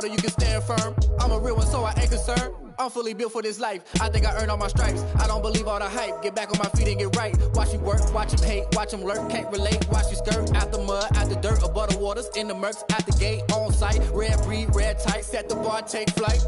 water, you can stand firm. I'm a real one, so I ain't concerned. I'm fully built for this life. I think I earned all my stripes. I don't believe all the hype. Get back on my feet and get right. Watch you work, watch him hate, watch him lurk. Can't relate, watch you skirt. Out the mud, out the dirt, above the waters, in the murks, out the gate, on site. Red breed, red tight, set the bar, take flight.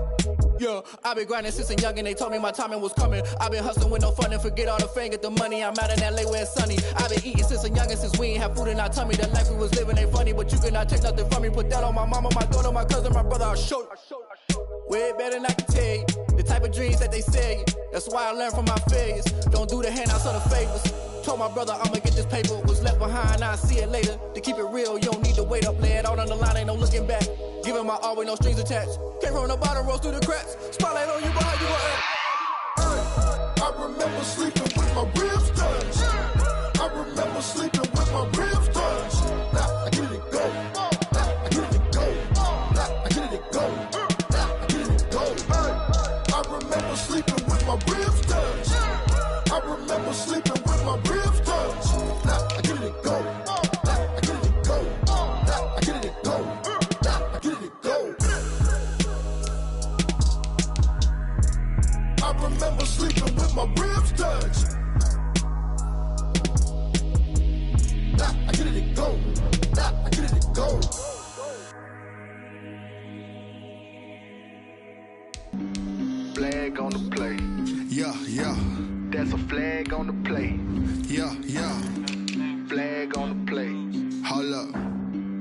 Yeah, I been grinding since a young and they told me my timing was coming. I been hustling with no fun and forget all the fame, get the money. I'm out in LA where it's sunny. I been eating since a young and since we ain't have food in our tummy. The life we was living ain't funny, but you cannot take nothing from me. Put that on my mama, my daughter, my cousin, my brother, I'll show you. Way better than I can tell you. The type of dreams that they sell you. That's why I learned from my failures. Don't do the handouts or the favors. Told my brother I'ma get this paper. Was left behind, I'll see it later. To keep it real, you don't need to wait up. Lay it out on the line, ain't no looking back. Giving my all with no strings attached. Can't roll no bottle, rolls through the cracks. Spotlight on you, but how you gon' act? I remember sleeping with my ribs touched. I remember sleeping with my ribs touched. Now I get it go. Now I get it go. Now I get it go. Now I get it go. I remember sleeping with my ribs touched. I remember sleeping with my ribs touched. Now I get it go. Now I get it go. Now I get it go. Now I get it go. I remember sleeping with my ribs touched. Now I get it go. Now I get it go. Flag on the play. Yeah, yeah. That's a flag on the play. Yeah, yeah. Flag on the play. Hold up.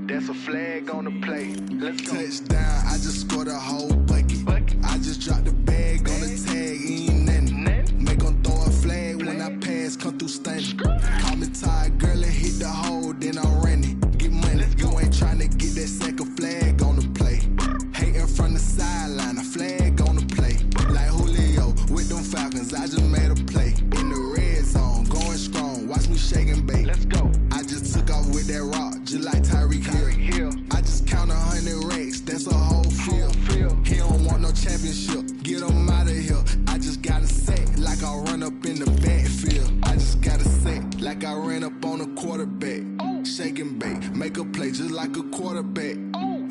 That's a flag on the play. Let's go. Touchdown, I just scored a whole bucket. I just dropped the bag on the tag, ain't nothing. Make 'em throw a flag when I pass, come through stunning. Call me tired, girl, and hit the hole, then I'm running. Get money, you ain't tryna get that second flag on the play. Hating from the sideline, a flag on the play. Like Julio with them Falcons, I just made a play. In the red zone, going strong, watch me shake and bake. Let's go. I just took off with that rock, just like Tyreek Hill. I just count 100 racks, that's a whole field. He don't want no championship, get him out of here. I just gotta say, like I run up in the backfield. I just gotta say, like I ran up on a quarterback. Shake and bake, make a play just like a quarterback.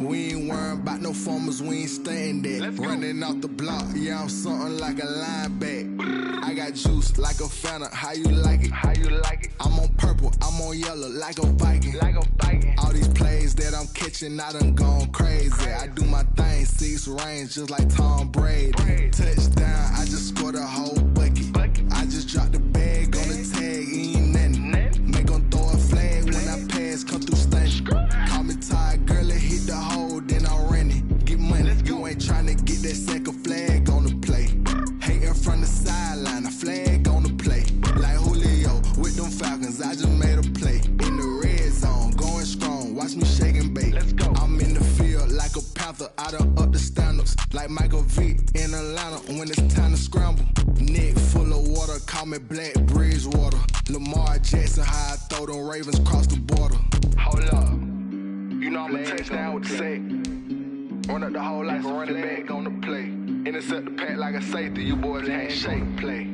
We ain't worrying about no formers, we ain't staying there. Running off the block, yeah, I'm something like a linebacker. I got juice like a Fanta, how you like it? How you like it? I'm on purple, I'm on yellow like a Viking. Like a Viking. All these plays that I'm catching, I done gone crazy. I do my thing, 6 range just like Tom Brady. Touchdown, I just scored a whole bucket. I just dropped the bag on the tag, ain't nothing. Make 'em throw a flag when I pass, come through stunning. Call me tired, girl, and hit the hole, then I'm running. Get money, you ain't tryna get that second flag on the play. Hating from the sideline, a flag on the play. Like Julio with them Falcons, I just made a play. In the red zone, going strong, watch me shake and bake. Let's go. I'm in the field like a Panther, I done up the standards. Like Michael Vick in Atlanta when it's time to scramble. Neck full of water, call me Black Bridgewater. Lamar Jackson, how I throw them Ravens cross the border. Hold up. You know I'm a touchdown with the sack. Run up the hole like a running back on the play. Intercept the pack like a safety. You boys ain't shake play.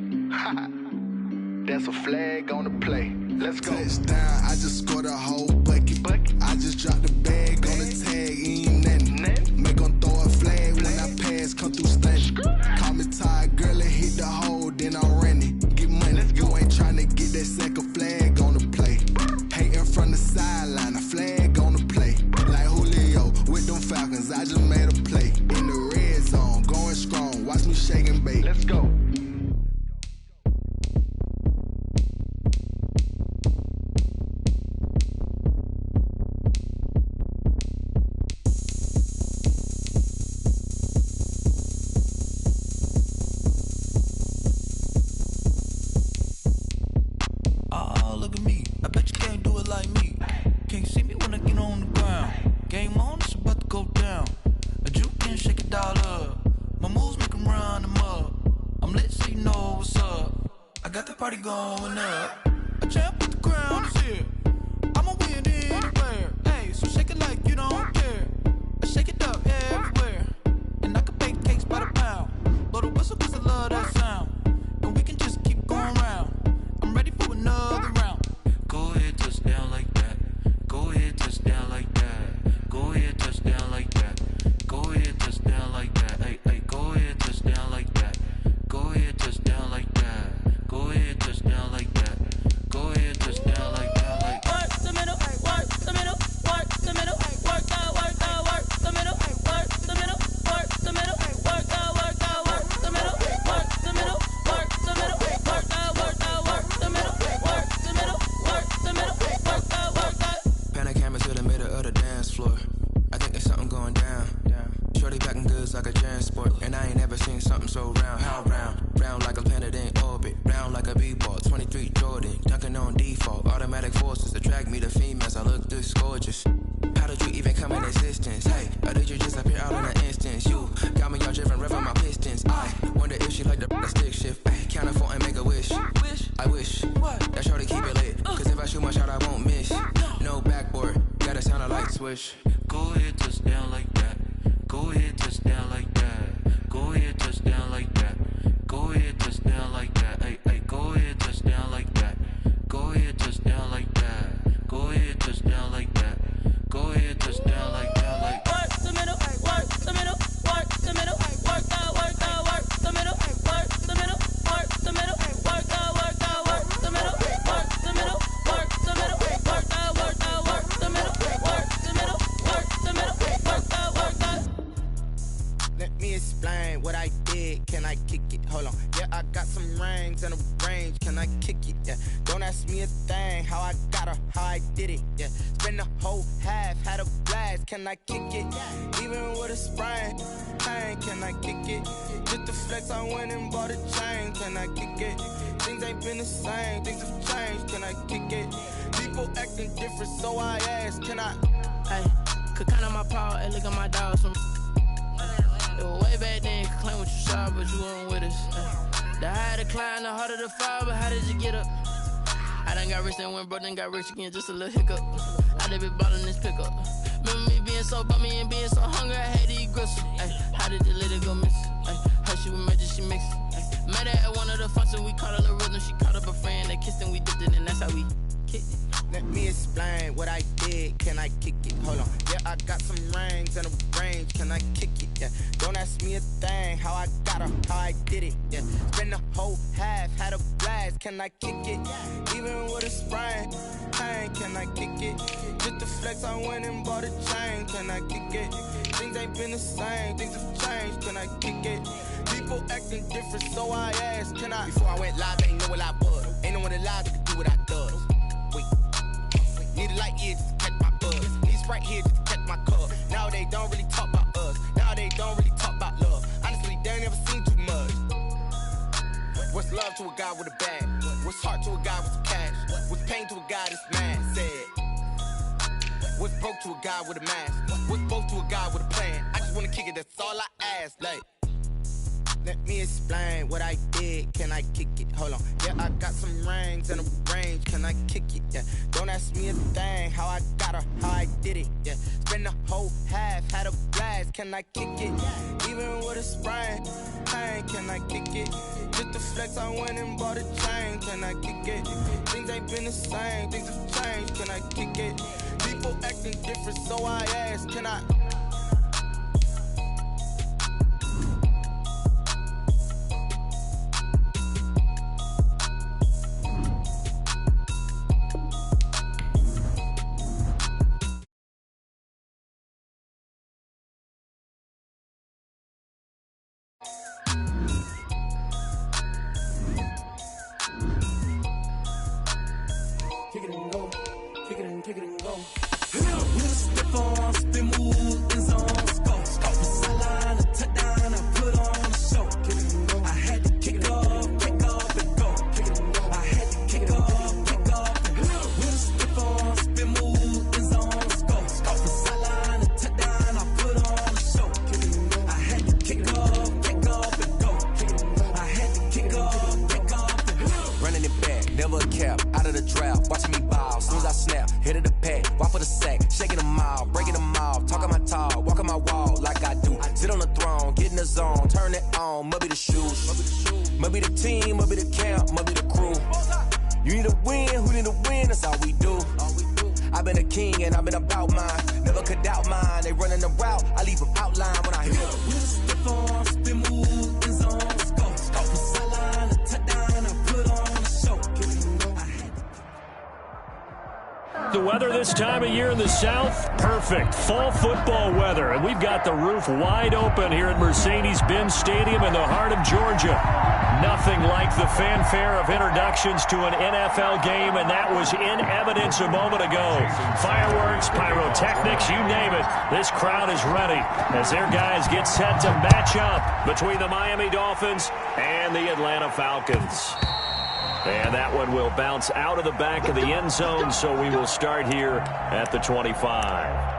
That's a flag on the play. Let's go. Touchdown, I just scored a whole bucket. I just dropped the bag on the tag, ain't nothing. Make 'em throw a flag when I pass, come through stunning. Call me tired, girl, and hit the hole, then I'm running. Get money, you ain't tryna get that second flag on the play. Hating from the sideline, a flag on the play. Like Julio with them Falcons, I just made a play. In the red zone, going strong, watch me shake and bake. Let's go. Party going up. A champ with the crown is here. I'ma win anywhere. Hey, so shake it like you don't care. I shake it up everywhere. And I can bake cakes by the pound. Blow the whistle 'cause I love that sound. And we can just keep going round. I'm ready for another round. Go ahead, touch down like that. Go ahead, touch down like that. Go ahead, touch down like that. Go ahead, touch switch. Go ahead, touch down like that. Go ahead, touch down like that. Go ahead, touch down like that. Go ahead, touch down like that. Hey, hey, go ahead, touch down like that. Go ahead, touch down like that. Go ahead, touch down like that. Go ahead, touch down like that. Like work the middle, work the middle, work the middle, work out, work the middle, work the middle, work the middle, work out, work the middle, work the middle, work the middle, work out, work the middle, work the middle, work the middle, work out, work out. Let me explain what I did. Can I kick it? Hold on. Yeah, I got some rings and a range. Can I kick it? Yeah. Don't ask me a thing. How I got her, how I did it. Yeah. Spend the whole half, had a blast. Can I kick it? Even with a sprain. Pain, can I kick it? Just the flex, I went and bought a chain. Can I kick it? Things ain't been the same. Things have changed. Can I kick it? People acting different, so I ask. Can I? Hey, could count on my power and look at my dogs. It was way back then, could claim what you saw, but you weren't with us. The higher the climb, the harder the fall, but how did you get up? I done got rich, then went broke, then got rich again, just a little hiccup. I done been ballin' this pickup. Remember me being so bummy and being so hungry, I had to eat gristle. Ay, how did you let it go miss? Ay, how she was magic, she mixed. Met her at one of the functions, we caught a little rhythm, she caught up a friend, they kissed and we dipped it, and that's how we kicked it. Let me explain what I did. Can I kick it? Hold on. Yeah, I got some rings and a range. Can I kick it? Yeah. Don't ask me a thing. How I got her, how I did it. Yeah. Spend the whole half, had a blast. Can I kick it? Even with a sprain. Pain, can I kick it? Just the flex, I went and bought a chain. Can I kick it? Things ain't been the same. Things have changed. Can I kick it? People acting different, so I asked. Can I? Before I went live, ain't know what I was. Ain't no one alive that could do what I does. Wait. Need a light year just to catch my buzz. Need Sprite here just to catch my cup. Now they don't really talk about us. Now they don't really talk about love. Honestly, they ain't never seen too much. What's love to a guy with a bag? What's heart to a guy with some cash? What's pain to a guy that's mad? Said. What's broke to a guy with a mask? What's both to a guy with a plan? I just wanna kick it, that's all I ask. Like, let me explain what I did. Can I kick it? Hold on. Yeah, I got some rings and a range. Can I kick it? Yeah. Don't ask me a thing. How I got her, how I did it. Yeah. Spend the whole half, had a blast. Can I kick it? Even with a sprain. Pain, can I kick it? Just the flex, I went and bought a chain. Can I kick it? Things ain't been the same. Things have changed. Can I kick it? People acting different, so I ask. Can I? Kick it and go, kick it and kick it and go. We'll step on, spin, move, and zone, score. Off the sideline, a touchdown, I put on a show. Kick it and go. I had to kick off and go. Kick it and go. I had to kick off and go. We'll step on, spin, move, and zone, score. Off the sideline, a touchdown, I put on a show. Kick it and go. I had to kick off and go. Kick it and go. I had to kick off and go. Running it back, never a cap, out of the drought, watching me ball. Soon as I snap, hit of the pack, walk for the sack, shaking them all, breaking them off, talking my talk, walking my wall like I do. Sit on the throne, get in the zone, turn it on, maybe the shoes, maybe the team, maybe the camp, maybe the crew. You need a win, who need a win, that's all we do. I've been a king and I've been about mine, never could doubt mine. They running the route, I leave them outline when I hit them. We'll step on, spin, move, and zone, score. Off the sideline, a touchdown, I put on a show. The weather this time of year in the South, perfect. Fall football weather, and we've got the roof wide open here at Mercedes-Benz Stadium in the heart of Georgia. Nothing like the fanfare of introductions to an NFL game, and that was in evidence a moment ago. Fireworks, pyrotechnics, you name it. This crowd is ready as their guys get set to match up between the Miami Dolphins and the Atlanta Falcons. And that one will bounce out of the back of the end zone, so we will start here at the 25.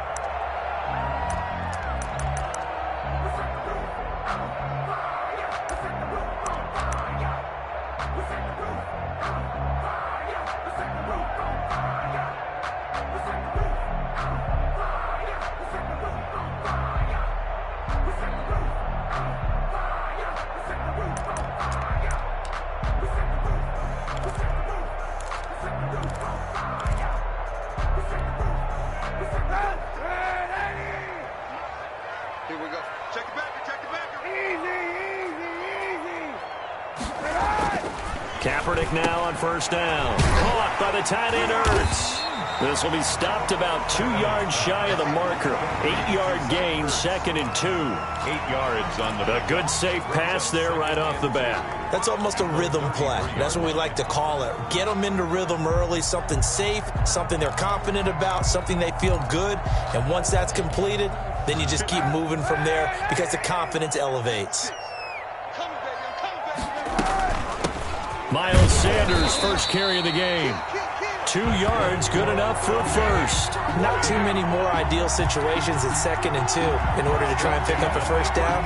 take now on first down. Caught by the tight end, Ertz. This will be stopped about 2 yards shy of the marker. 8-yard gain, 2nd and 2. 8 yards on the good safe pass there right off the bat. That's almost a rhythm play. That's what we like to call it. Get them into rhythm early, something safe, something they're confident about, something they feel good. And once that's completed, then you just keep moving from there because the confidence elevates. Miles Sanders, first carry of the game. 2 yards, good enough for a first. Not too many more ideal situations at 2nd and 2 in order to try and pick up a first down.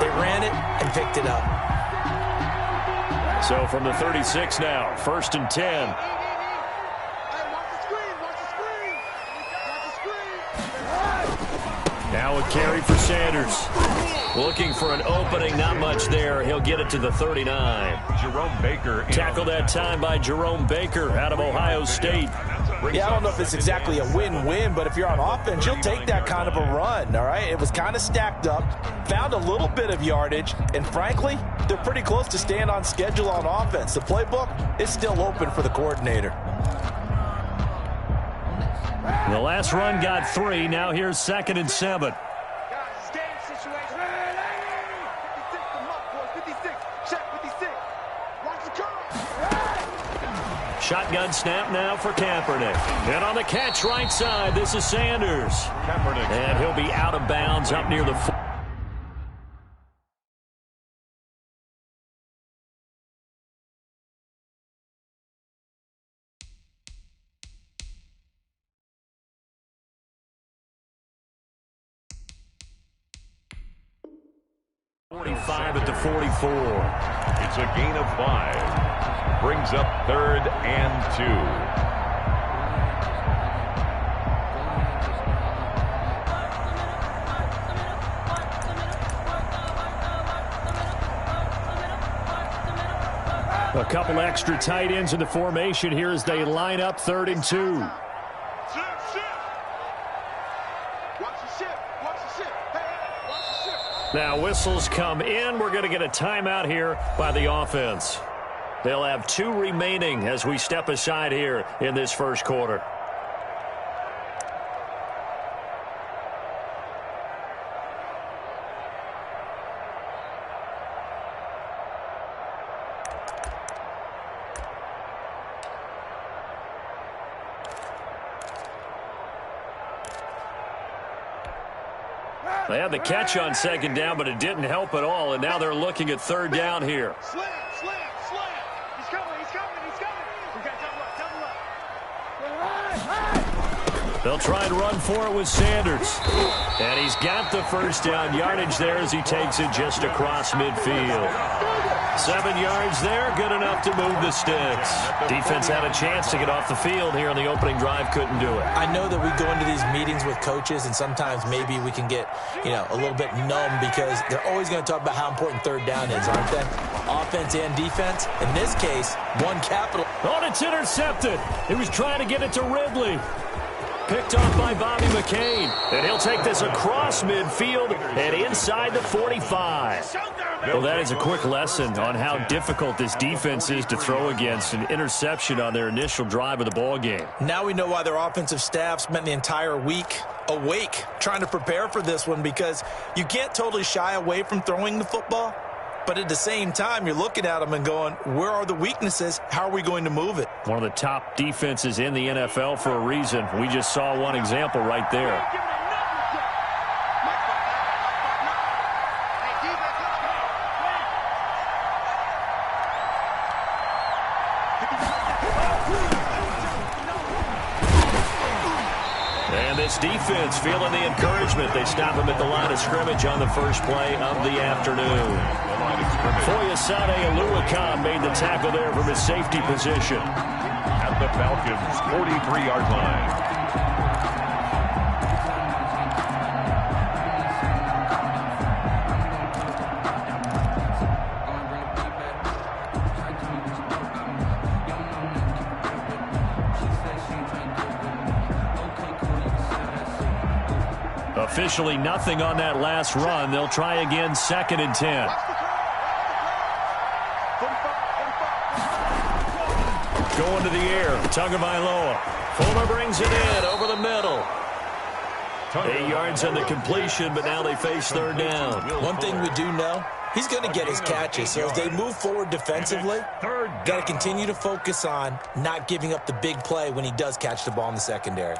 They ran it and picked it up. So from the 36 now, 1st and 10. Now a carry for Sanders. Looking for an opening, not much there. He'll get it to the 39. Jerome Baker. Tackled that time by Jerome Baker out of Ohio State. Yeah, I don't know if it's exactly a win-win, but if you're on offense, you'll take that kind of a run, all right? It was kind of stacked up, found a little bit of yardage, and frankly, they're pretty close to staying on schedule on offense. The playbook is still open for the coordinator. The last run got 3. Now here's 2nd and 7. Shotgun snap now for Kaepernick. And on the catch right side, this is Sanders. Kaepernick. And he'll be out of bounds up near the 45 at the 44. It's a gain of 5. Brings up 3rd and 2. A couple extra tight ends in the formation here as they line up 3rd and 2. Now whistles come in. We're going to get a timeout here by the offense. They'll have 2 remaining as we step aside here in this first quarter. They had the catch on 2nd down, but it didn't help at all, and now they're looking at 3rd down here. Slam. He's coming. We got double up. They'll try and run for it with Sanders. And he's got the first down yardage there as he takes it just across midfield. 7 yards there, good enough to move the sticks. Defense had a chance to get off the field here on the opening drive, couldn't do it. I know that we go into these meetings with coaches, and sometimes maybe we can get, a little bit numb because they're always going to talk about how important 3rd down is, aren't they? Offense and defense. In this case, one capital. Oh, it's intercepted. He was trying to get it to Ridley. Picked off by Bobby McCain. And he'll take this across midfield and inside the 45. Well, that is a quick lesson on how difficult this defense is to throw against. An interception on their initial drive of the ball game. Now we know why their offensive staff spent the entire week awake trying to prepare for this one, because you can't totally shy away from throwing the football. But at the same time, you're looking at them and going, where are the weaknesses? How are we going to move it? One of the top defenses in the NFL for a reason. We just saw one example right there. And this defense feeling the encouragement. They stop him at the line of scrimmage on the first play of the afternoon. Foyesade Oluwakan made the tackle there from his safety position. At the Falcons' 43-yard line. Officially nothing on that last run. They'll try again, 2nd and 10. into the air. Tagovailoa. Fuller brings it in over the middle. 8 yards on the completion, but now they face third down. One thing we do know, he's going to get his catches. So as they move forward defensively, got to continue to focus on not giving up the big play when he does catch the ball in the secondary.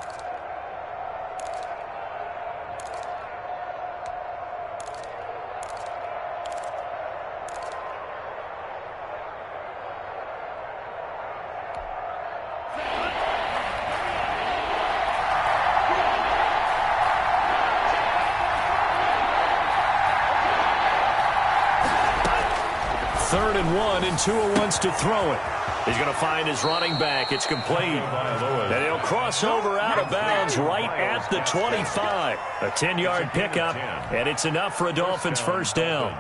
Third and 1, and Tua wants to throw it. He's going to find his running back. It's complete. And he'll cross over out of bounds right at the 25. A 10-yard pickup, and it's enough for a Dolphins first down.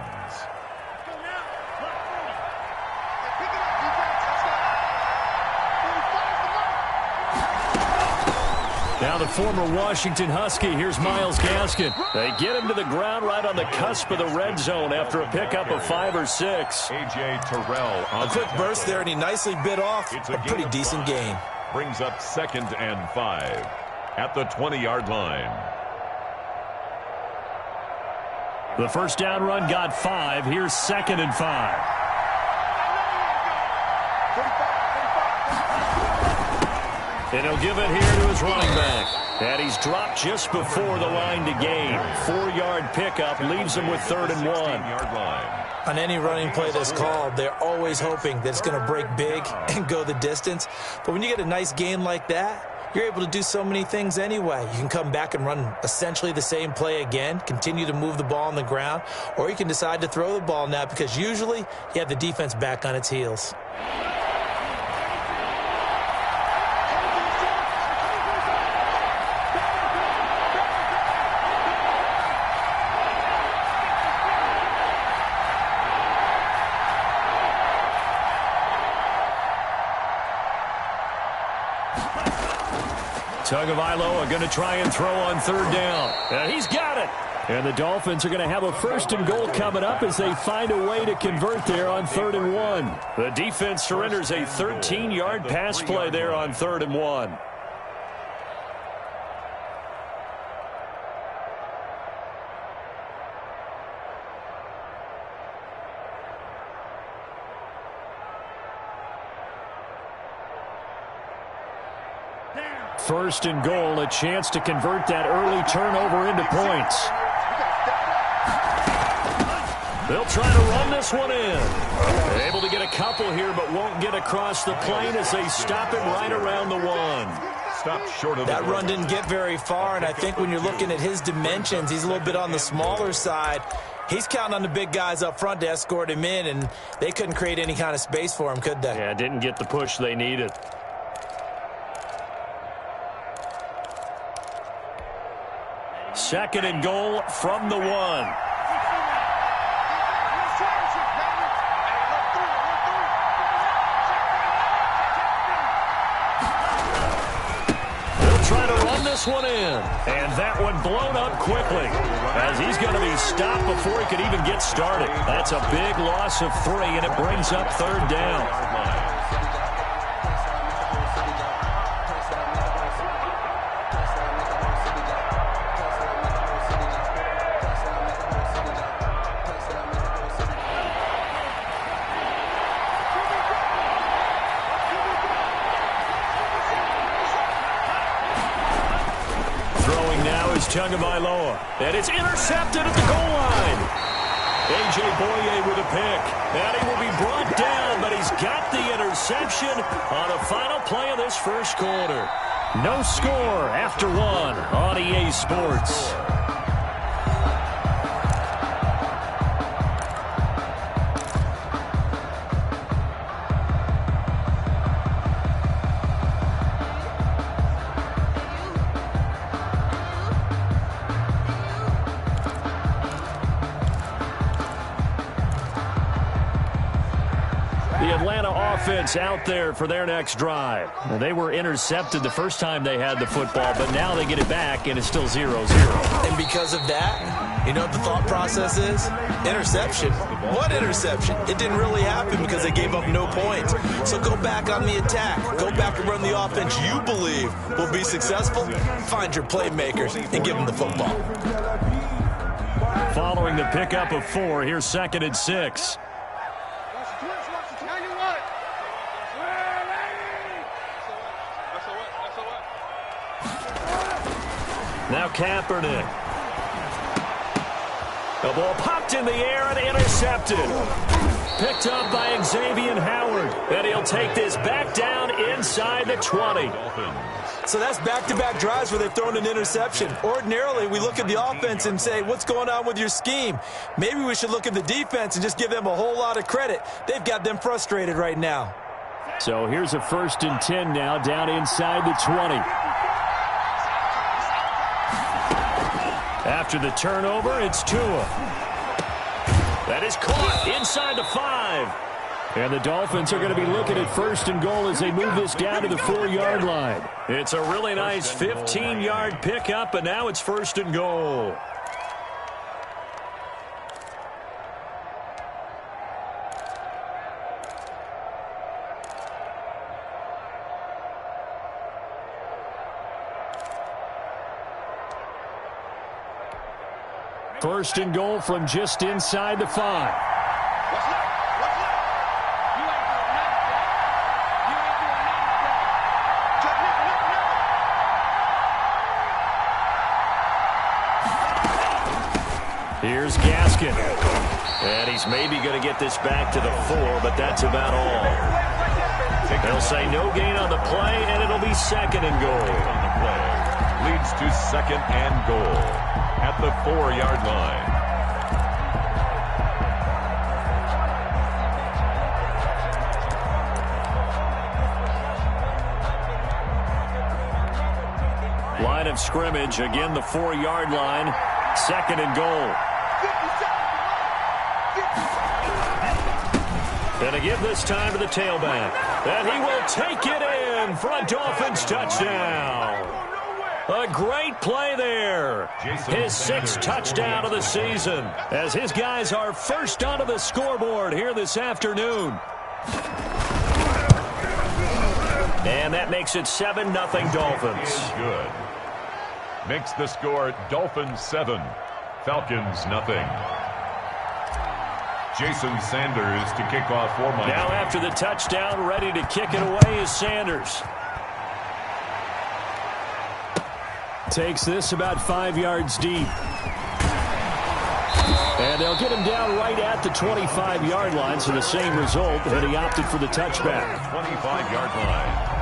Now the former Washington Husky, here's Myles Gaskin. They get him to the ground right on the cusp of the red zone after a pickup of 5 or 6. A.J. Terrell. A quick burst there, and he nicely bit off a pretty decent gain. Brings up 2nd and 5 at the 20-yard line. The first down run got 5. Here's 2nd and 5. And he'll give it here to his running back. And he's dropped just before the line to gain. 4-yard pickup leaves him with 3rd and 1. On any running play that's called, they're always hoping that it's going to break big and go the distance. But when you get a nice gain like that, you're able to do so many things anyway. You can come back and run essentially the same play again, continue to move the ball on the ground, or you can decide to throw the ball now because usually you have the defense back on its heels. Tagovailoa going to try and throw on 3rd down. And he's got it. And the Dolphins are going to have a 1st and goal coming up as they find a way to convert there on 3rd and 1. The defense surrenders a 13-yard pass play there on 3rd and 1. First and goal, a chance to convert that early turnover into points. They'll try to run this one in. Able to get a couple here, but won't get across the plane as they stop it right around the 1. Stopped short of that run didn't get very far, and I think when you're looking at his dimensions, he's a little bit on the smaller side. He's counting on the big guys up front to escort him in, and they couldn't create any kind of space for him, could they? Yeah, didn't get the push they needed. Second and goal from the 1. They'll try to run this one in. And that one blown up quickly as he's going to be stopped before he could even get started. That's a big loss of 3, and it brings up 3rd down. Tagovailoa, and it's intercepted at the goal line. A.J. Boye with a pick, and he will be brought down, but he's got the interception on the final play of this first quarter. No score after 1 on EA Sports. offense out there for their next drive. Now, they were intercepted the first time they had the football, but now they get it back, and it's still 0-0. And because of that, you know what the thought process is? Interception. What interception? It didn't really happen because they gave up no points. So go back on the attack. Go back and run the offense you believe will be successful. Find your playmakers and give them the football. Following the pickup of 4, here's 2nd and 6. Now Kaepernick. The ball popped in the air and intercepted. Picked up by Xavier Howard. And he'll take this back down inside the 20. So that's back-to-back drives where they've thrown an interception. Ordinarily, we look at the offense and say, what's going on with your scheme? Maybe we should look at the defense and just give them a whole lot of credit. They've got them frustrated right now. So here's a 1st and 10 now, down inside the 20. After the turnover, it's Tua. That is caught inside the 5. And the Dolphins are going to be looking at 1st and goal as they move this down to the 4-yard line. It's a really nice 15-yard pickup, and now it's 1st and goal. First and goal from just inside the 5. Here's Gaskin. And he's maybe going to get this back to the 4, but that's about all. They'll say no gain on the play, and it'll be 2nd and goal. On the play leads to 2nd and goal at the 4-yard line. Line of scrimmage, again the 4-yard line, 2nd and goal. And to give this time to the tailback. And he will take it in for a Dolphins touchdown. A great play there. His 6th touchdown of the season as his guys are first onto the scoreboard here this afternoon. And that makes it 7-0 Dolphins. Good. Makes the score Dolphins 7, Falcons 0. Jason Sanders to kick off for Miami. Now after the touchdown, ready to kick it away is Sanders. Takes this about 5 yards deep. And they'll get him down right at the 25-yard line, so the same result, but he opted for the touchback. 25-yard line.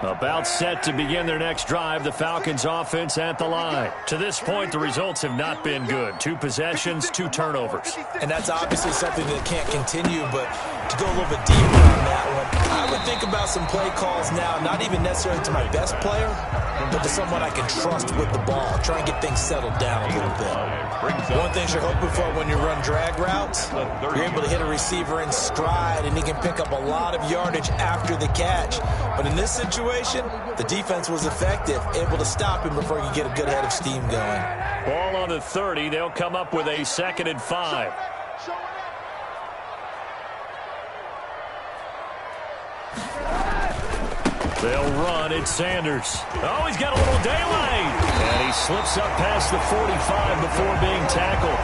About set to begin their next drive, the Falcons offense at the line. To this point, the results have not been good. 2 possessions, 2 turnovers. And that's obviously something that can't continue, but to go a little bit deeper on that one, I would think about some play calls now, not even necessarily to my best player, but to someone I can trust with the ball. Try and get things settled down a little bit. One thing you're hoping for when you run drag routes, you're able to hit a receiver in stride, and he can pick up a lot of yardage after the catch. But in this situation, the defense was effective, able to stop him before he could get a good head of steam going. Ball on the 30. They'll come up with a 2nd and 5. They'll run. It's Sanders. Oh, he's got a little daylight. And he slips up past the 45 before being tackled.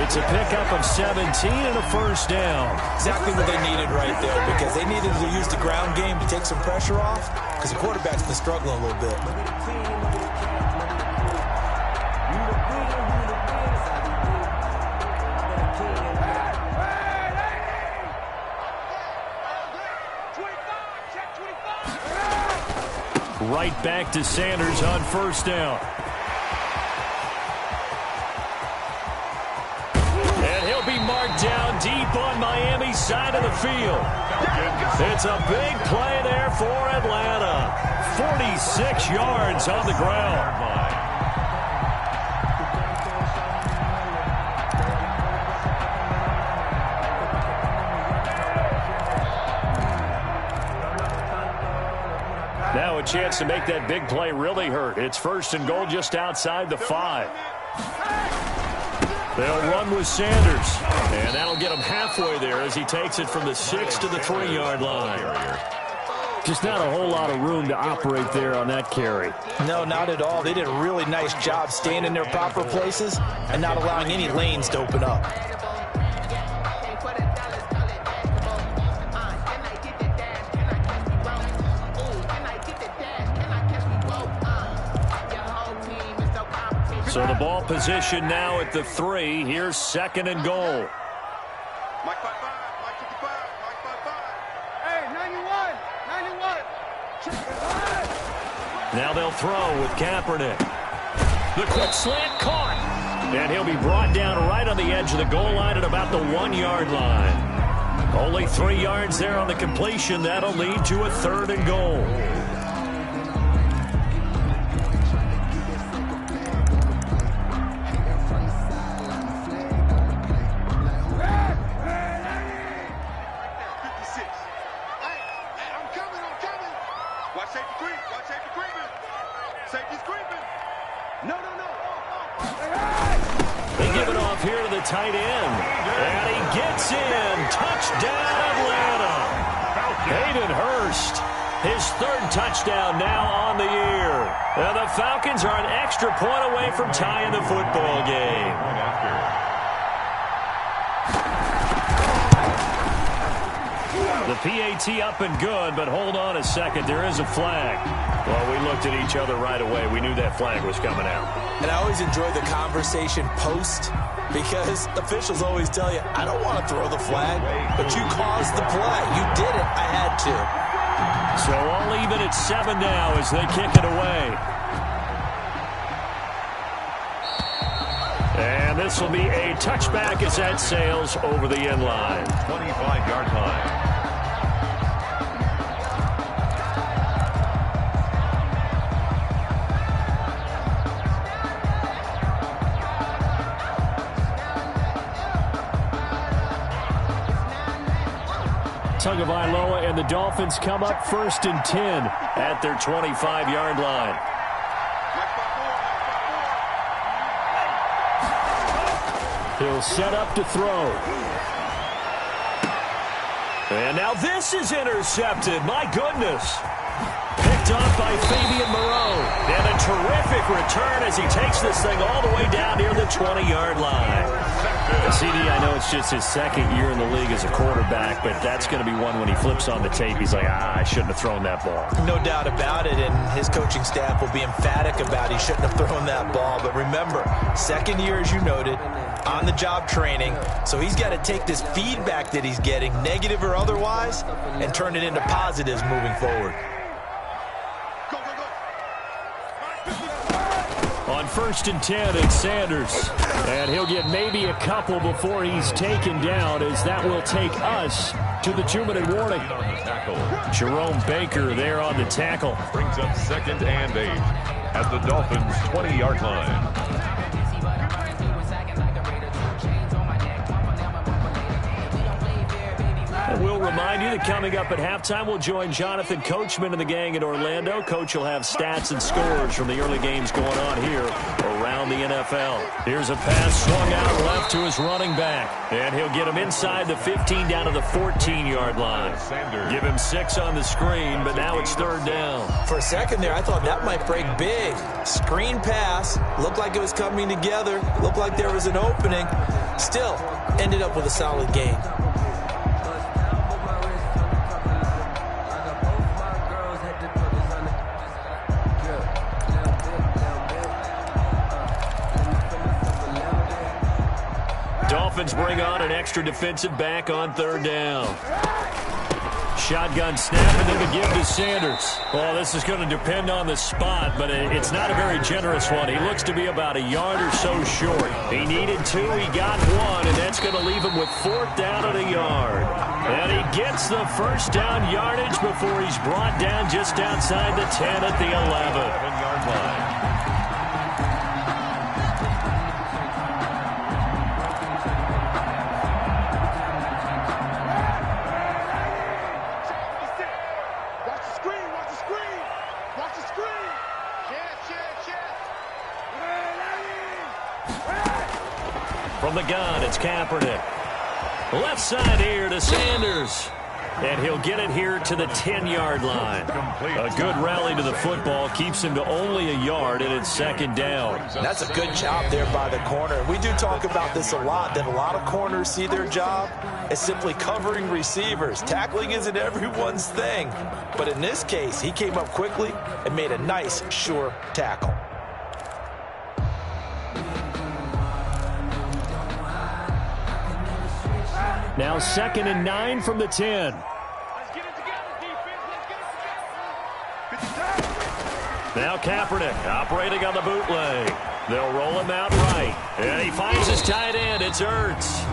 It's a pickup of 17 and a 1st down. Exactly what they needed right there, because they needed to use the ground game to take some pressure off, because the quarterback's been struggling a little bit. Right back to Sanders on 1st down. And he'll be marked down deep on Miami's side of the field. It's a big play there for Atlanta. 46 yards on the ground. Now a chance to make that big play really hurt. It's 1st and goal just outside the 5. They'll run with Sanders, and that'll get him halfway there as he takes it from the 6 to the 3-yard line. Just not a whole lot of room to operate there on that carry. No, not at all. They did a really nice job staying in their proper places and not allowing any lanes to open up. So the ball position now at the 3. Here's 2nd and goal. Mike 55, Mike 55, Mike 55. Hey, 91, 91. Now they'll throw with Kaepernick. The quick slant caught. And he'll be brought down right on the edge of the goal line at about the 1-yard line. Only 3 yards there on the completion. That'll lead to a 3rd and goal. Tight end, and he gets in. Touchdown, Atlanta. Hayden Hurst, his 3rd touchdown now on the year. And the Falcons are an extra point away from tying the football game. The PAT up and good, but hold on a second. There is a flag. Well, we looked at each other right away. We knew that flag was coming out. And I always enjoy the conversation post, because officials always tell you, I don't want to throw the flag, but you caused the play. You did it. I had to. So all even at 7 now as they kick it away. And this will be a touchback as that sails over the end line. 25-yard line. Tagovailoa and the Dolphins come up 1st and 10 at their 25-yard line. He'll set up to throw. And now this is intercepted. My goodness. Picked off by Fabian Moreau. And a terrific return as he takes this thing all the way down near the 20-yard line. CD, I know it's just his 2nd year in the league as a quarterback, but that's going to be one when he flips on the tape. He's like, I shouldn't have thrown that ball. No doubt about it, and his coaching staff will be emphatic about he shouldn't have thrown that ball. But remember, 2nd year, as you noted, on-the-job training, so he's got to take this feedback that he's getting, negative or otherwise, and turn it into positives moving forward. On 1st and 10, it's Sanders. And he'll get maybe a couple before he's taken down, as that will take us to the 2-minute warning. Jerome Baker there on the tackle. Brings up 2nd and 8 at the Dolphins' 20-yard line. And we'll remind you that coming up at halftime, we'll join Jonathan Coachman and the gang in Orlando. Coach will have stats and scores from the early games going on here around the NFL. Here's a pass swung out left to his running back. And he'll get him inside the 15 down to the 14-yard line. Give him 6 on the screen, but now it's 3rd down. For a second there, I thought that might break big. Screen pass. Looked like it was coming together. Looked like there was an opening. Still, ended up with a solid game. Dolphins bring on an extra defensive back on 3rd down. shotgun snap and then the give to Sanders. Well, this is going to depend on the spot, but it's not a very generous one. He looks to be about a yard or so short. He needed 2, he got 1, and that's going to leave him with 4th down and a yard. And he gets the first down yardage before he's brought down just outside the 10 at the 11-yard line. From the gun, it's Kaepernick. Left side here to Sanders. And he'll get it here to the 10-yard line. A good rally to the football keeps him to only a yard, and it's 2nd down. That's a good job there by the corner. We do talk about this a lot, that a lot of corners see their job as simply covering receivers. Tackling isn't everyone's thing. But in this case, he came up quickly and made a nice, sure tackle. Now 2nd and 9 from the 10. Now Kaepernick operating on the bootleg. They'll roll him out right. And he finds his tight end. It's Ertz.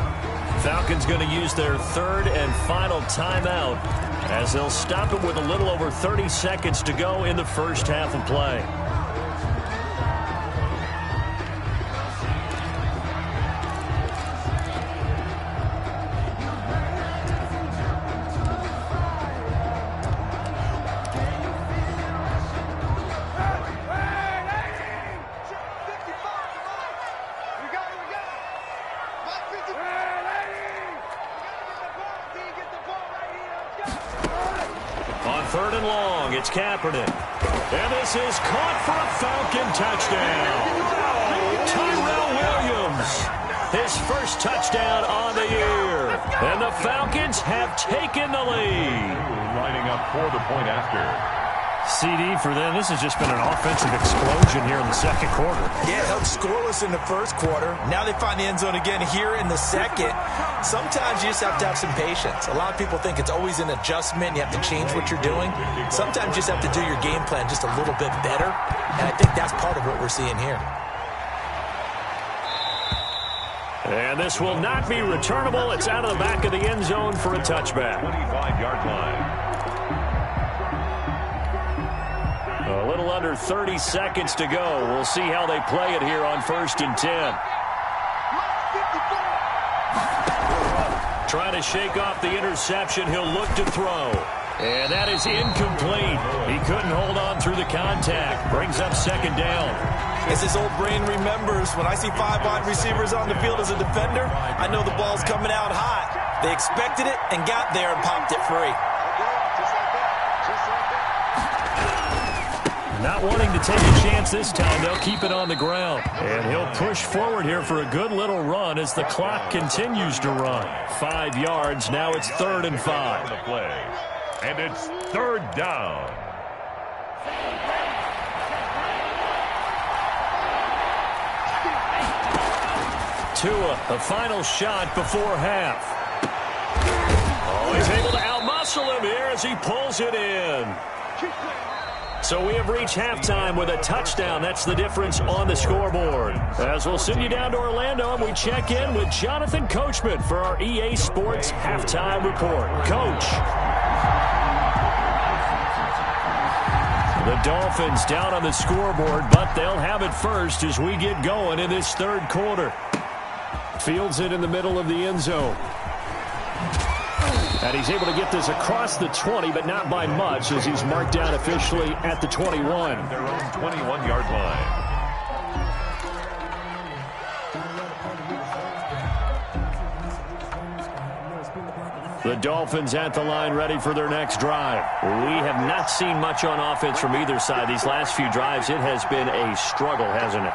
Falcons going to use their 3rd and final timeout as they'll stop him with a little over 30 seconds to go in the first half of play. On 3rd and long, it's Kaepernick. And this is caught for a Falcon touchdown. Tyrell Williams, his first touchdown on the year. And the Falcons have taken the lead. Lining up for the point after. CD for them, this has just been an offensive explosion here in the 2nd quarter. Yeah, held scoreless in the 1st quarter. Now they find the end zone again here in the 2nd. Sometimes you just have to have some patience. A lot of people think it's always an adjustment. You have to change what you're doing. Sometimes you just have to do your game plan just a little bit better. And I think that's part of what we're seeing here. And this will not be returnable. It's out of the back of the end zone for a touchback. 25-yard line. A little under 30 seconds to go. We'll see how they play it here on 1st and 10. Trying to shake off the interception. He'll look to throw. And that is incomplete. He couldn't hold on through the contact. Brings up 2nd down. As his old brain remembers, when I see 5 wide receivers on the field as a defender, I know the ball's coming out hot. They expected it and got there and popped it free. Not wanting to take a chance this time, they'll keep it on the ground. And he'll push forward here for a good little run as the clock continues to run. 5 yards, now it's 3rd and 5. The play. And it's 3rd down. Tua, the final shot before half. Oh, he's able to outmuscle him here as he pulls it in. So we have reached halftime with a touchdown. That's the difference on the scoreboard. As we'll send you down to Orlando, and we check in with Jonathan Coachman for our EA Sports Halftime Report. Coach. The Dolphins down on the scoreboard, but they'll have it first as we get going in this 3rd quarter. Fields it in the middle of the end zone. And he's able to get this across the 20, but not by much, as he's marked down officially at the 21. Their own 21-yard line. The Dolphins at the line ready for their next drive. We have not seen much on offense from either side. These last few drives, it has been a struggle, hasn't it?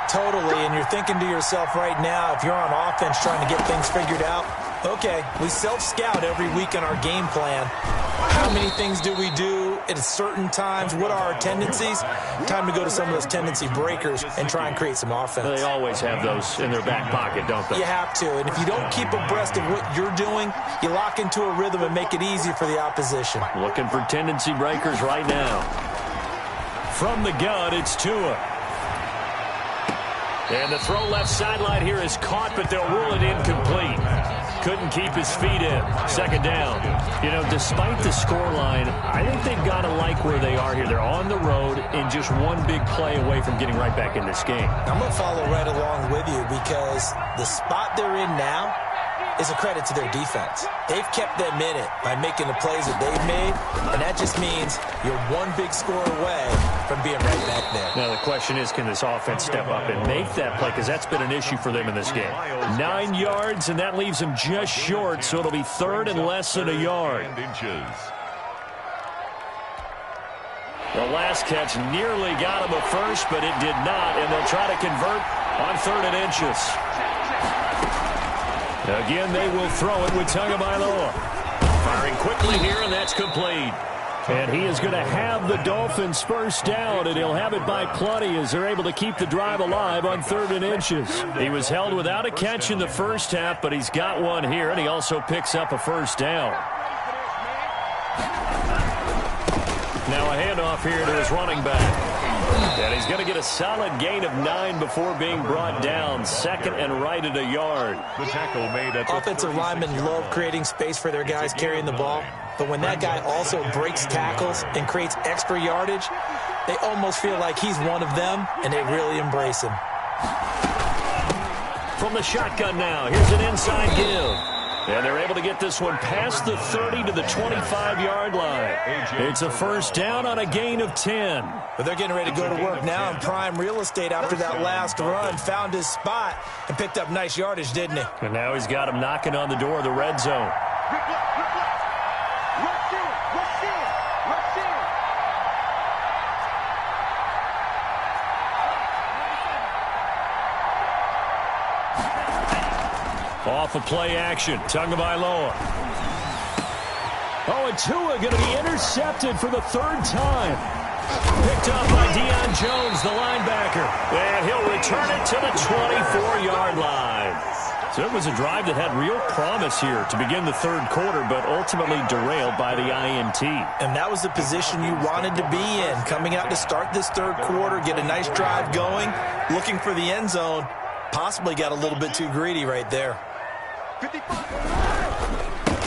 Totally, and you're thinking to yourself right now, if you're on offense trying to get things figured out, okay, we self-scout every week in our game plan. How many things do we do at certain times? What are our tendencies? Time to go to some of those tendency breakers and try and create some offense. They always have those in their back pocket, don't they? You have to, and if you don't keep abreast of what you're doing, you lock into a rhythm and make it easy for the opposition. Looking for tendency breakers right now. From the gun, it's Tua. And the throw left sideline here is caught, but they'll rule it incomplete. Couldn't keep his feet in. Second down. You know, despite the scoreline, I think they've got to like where they are here. They're on the road and just one big play away from getting right back in this game. I'm going to follow right along with you because the spot they're in now is a credit to their defense. They've kept them in it by making the plays that they've made, and that just means you're one big score away from being right back there. Now the question is, can this offense step up and make that play? Because that's been an issue for them in this game. 9 yards, and that leaves them just short, so it'll be third and less than a yard. The last catch nearly got him a first, but it did not, and they'll try to convert on 3rd and inches. Again, they will throw it with Tagovailoa. Firing quickly here, and that's complete. And he is going to have the Dolphins first down, and he'll have it by plenty as they're able to keep the drive alive on 3rd and inches. He was held without a catch in the first half, but he's got one here, and he also picks up a first down. Now a handoff here to his running back. And he's going to get a solid gain of 9 before being brought down. 2nd and right at a yard. The tackle made at the offensive linemen love creating space for their guys carrying the ball. But when that guy also breaks tackles and creates extra yardage, they almost feel like he's one of them, and they really embrace him. From the shotgun now, here's an inside give. And they're able to get this one past the 30 to the 25-yard line. It's a first down on a gain of 10. But they're getting ready to go to work now in prime real estate after that last run. Found his spot and picked up nice yardage, didn't he? And now he's got him knocking on the door of the red zone. Off of play action, Tagovailoa. Oh, and Tua going to be intercepted for the 3rd time. Picked up by Deion Jones, the linebacker. And he'll return it to the 24-yard line. So it was a drive that had real promise here to begin the 3rd quarter, but ultimately derailed by the INT. And that was the position you wanted to be in, coming out to start this 3rd quarter, get a nice drive going, looking for the end zone. Possibly got a little bit too greedy right there.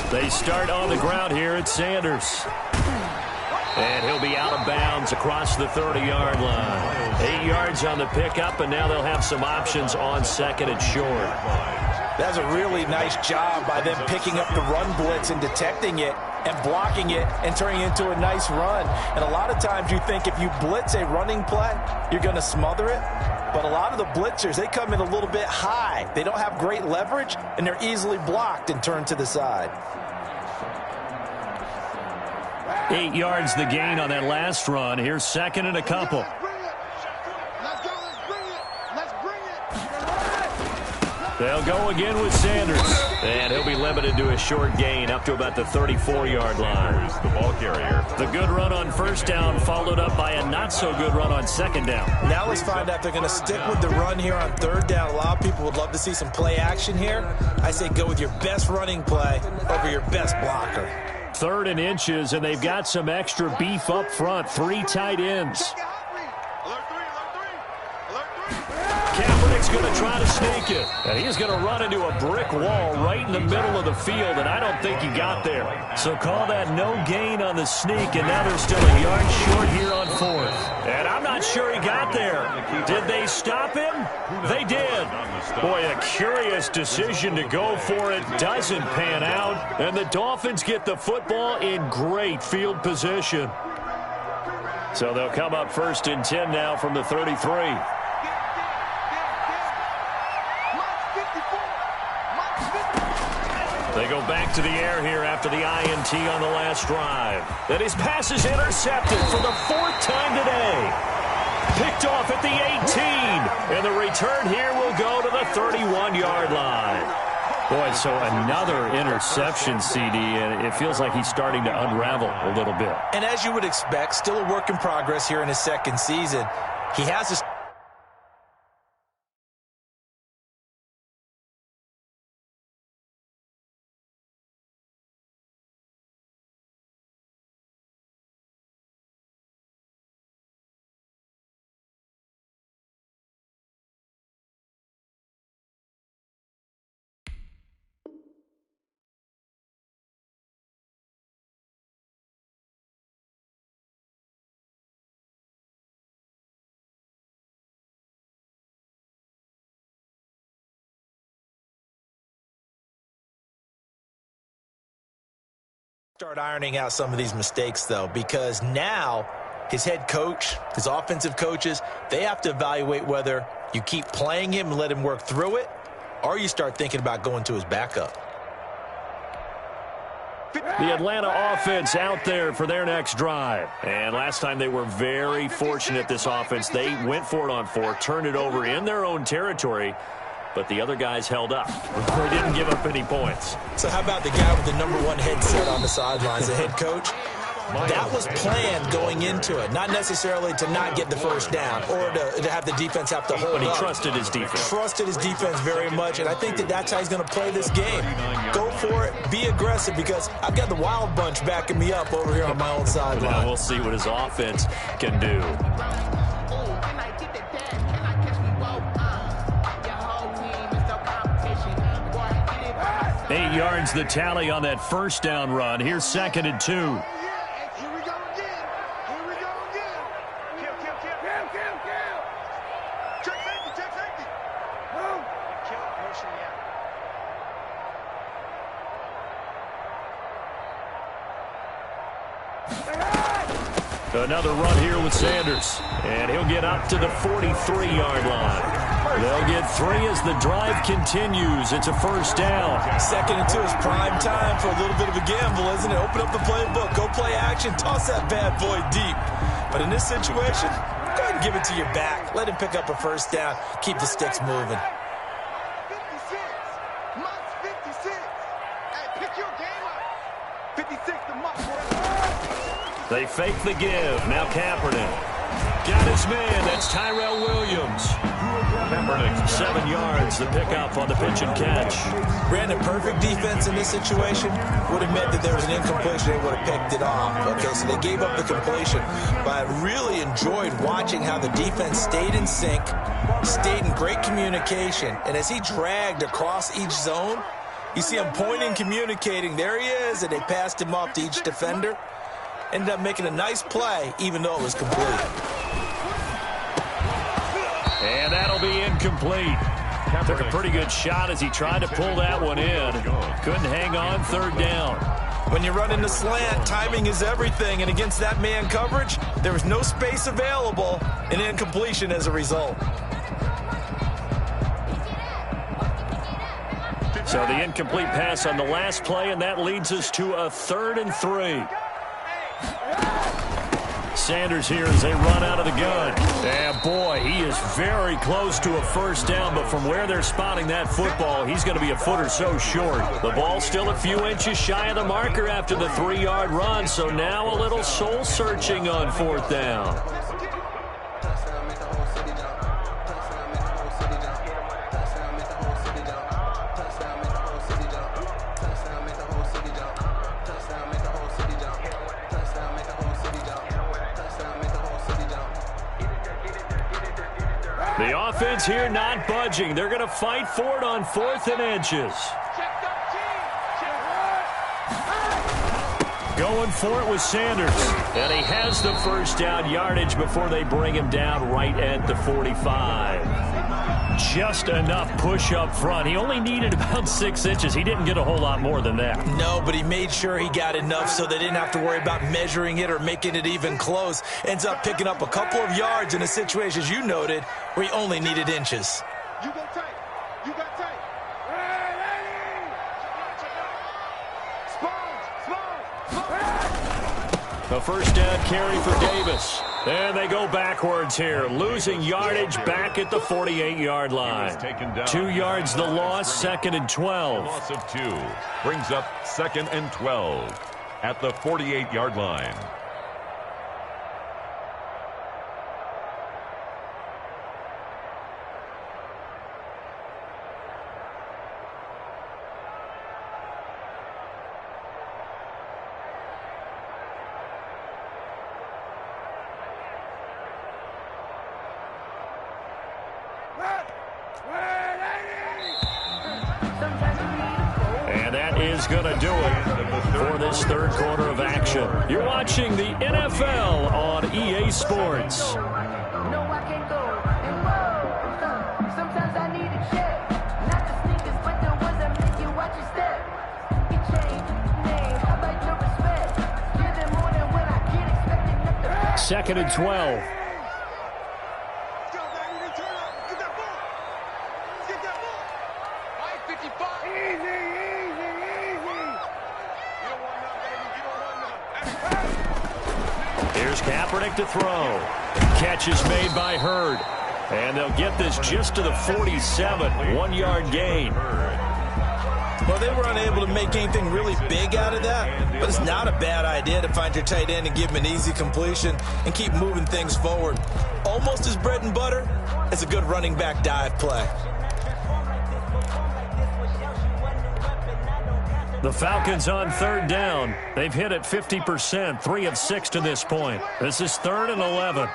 They start on the ground here at Sanders. And he'll be out of bounds across the 30-yard line. 8 yards on the pickup, and now they'll have some options on 2nd and short. That's a really nice job by them picking up the run blitz and detecting it and blocking it and turning it into a nice run. And a lot of times you think if you blitz a running play, you're going to smother it. But a lot of the blitzers, they come in a little bit high. They don't have great leverage, and they're easily blocked and turned to the side. 8 yards the gain on that last run. Here's 2nd and a couple. They'll go again with Sanders. And he'll be limited to a short gain up to about the 34-yard line. The ball carrier. The good run on first down followed up by a not-so-good run on 2nd down. Now let's find out if they're going to stick with the run here on 3rd down. A lot of people would love to see some play action here. I say go with your best running play over your best blocker. 3rd and inches, and they've got some extra beef up front. 3 tight ends. Kaepernick's going to try to sneak it. And he's going to run into a brick wall right in the middle of the field, and I don't think he got there. So call that no gain on the sneak, and now they're still a yard short here on 4th. And I'm not sure he got there. Did they stop him? They did. Boy, a curious decision to go for it. Doesn't pan out, and the Dolphins get the football in great field position. So they'll come up 1st and 10 now from the 33. They go back to the air here after the INT on the last drive. And his pass is intercepted for the 4th time today. Picked off at the 18. And the return here will go to the 31-yard line. Boy, so another interception, CD, and it feels like he's starting to unravel a little bit. And as you would expect, still a work in progress here in his second season. He has his... Start ironing out some of these mistakes, though, because now his head coach, his offensive coaches, they have to evaluate whether you keep playing him and let him work through it, or you start thinking about going to his backup. The Atlanta offense out there for their next drive. And last time they were very fortunate, this offense. They went for it on 4, turned it over in their own territory, but the other guys held up. They didn't give up any points. So how about the guy with the #1 headset on the sidelines, the head coach? That was planned going into it, not necessarily to not get the first down or to have the defense have to hold up. But he trusted his defense. Trusted his defense very much, and I think that's how he's going to play this game. Go for it, be aggressive, because I've got the wild bunch backing me up over here on my own sideline. Now we'll see what his offense can do. 8 yards the tally on that first down run. Here's 2nd and 2. Here we go again. Here we go again. Kill. Check safety. Move. Kill, motion, yeah. Another run here with Sanders. And he'll get up to the 43-yard line. They'll get 3 as the drive continues. It's a first down. 2nd and 2 is prime time for a little bit of a gamble, isn't it? Open up the playbook. Go play action. Toss that bad boy deep. But in this situation, go ahead and give it to your back. Let him pick up a first down. Keep the sticks moving. 56. Must 56. Hey, pick your game up. 56 the must. They fake the give. Now Kaepernick. Got his man. That's Tyrell Williams. Kaepernick, 7 yards. The pickup on the pitch and catch. Brandon, perfect defense in this situation would have meant that there was an incompletion. They would have picked it off. Okay, so they gave up the completion. But I really enjoyed watching how the defense stayed in sync, stayed in great communication. And as he dragged across each zone, you see him pointing, communicating. There he is, and they passed him off to each defender. Ended up making a nice play, even though it was complete. And that'll be incomplete. Took a pretty good shot as he tried to pull that one in. Couldn't hang on, 3rd down. When you run into slant, timing is everything. And against that man coverage, there was no space available, and incompletion as a result. So the incomplete pass on the last play, and that leads us to a 3rd and 3. Sanders here as they run out of the gun. And boy, he is very close to a first down, but from where they're spotting that football, he's going to be a foot or so short. The ball's still a few inches shy of the marker after the 3-yard run, so now a little soul-searching on 4th down. The offense here not budging. They're going to fight for it on 4th and inches. Going for it with Sanders. And he has the first down yardage before they bring him down right at the 45. Just enough push up front. He only needed about 6 inches. He didn't get a whole lot more than that. No, but he made sure he got enough so they didn't have to worry about measuring it or making it even close. Ends up picking up a couple of yards in a situation, as you noted, where he only needed inches. You go tight. You got tight. A first down carry for Davis. And they go backwards here, losing yardage back at the 48-yard line. 2 yards the loss, 2nd and 12. Loss of 2 brings up 2nd and 12 at the 48-yard line. And that is going to do it for this third quarter of action. You're watching the NFL on EA Sports. Second and 12. Here's Kaepernick to throw. Catch is made by Hurd. And they'll get this just to the 47. 1-yard gain. Well, they were unable to make anything really big out of that, but it's not a bad idea to find your tight end and give him an easy completion and keep moving things forward. Almost as bread and butter as a good running back dive play. The Falcons on third down. They've hit it 50%, 3 of 6 to this point. This is 3rd and 11.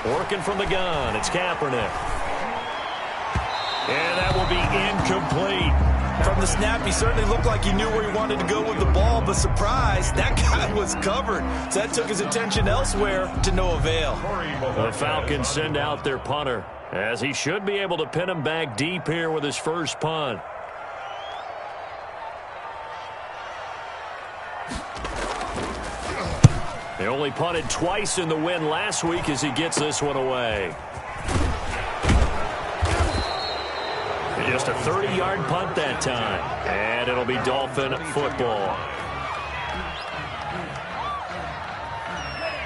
Working from the gun, it's Kaepernick. And that will be incomplete. From the snap, he certainly looked like he knew where he wanted to go with the ball, but surprise, that guy was covered. So that took his attention elsewhere to no avail. The Falcons send out their punter, as he should be able to pin him back deep here with his first punt. They only punted twice in the win last week as he gets this one away. Just a 30-yard punt that time. And it'll be Dolphin football.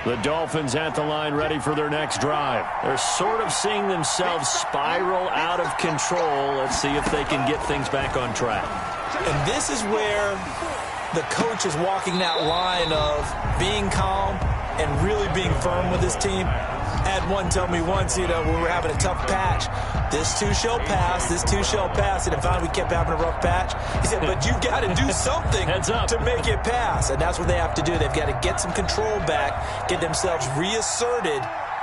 The Dolphins at the line ready for their next drive. They're sort of seeing themselves spiral out of control. Let's see if they can get things back on track. And this is where the coach is walking that line of being calm and really being firm with his team. I had one tell me once, we were having a tough patch. This too shall pass, this too shall pass. And finally we kept having a rough patch. He said, but you've got to do something to make it pass. And that's what they have to do. They've got to get some control back, get themselves reasserted,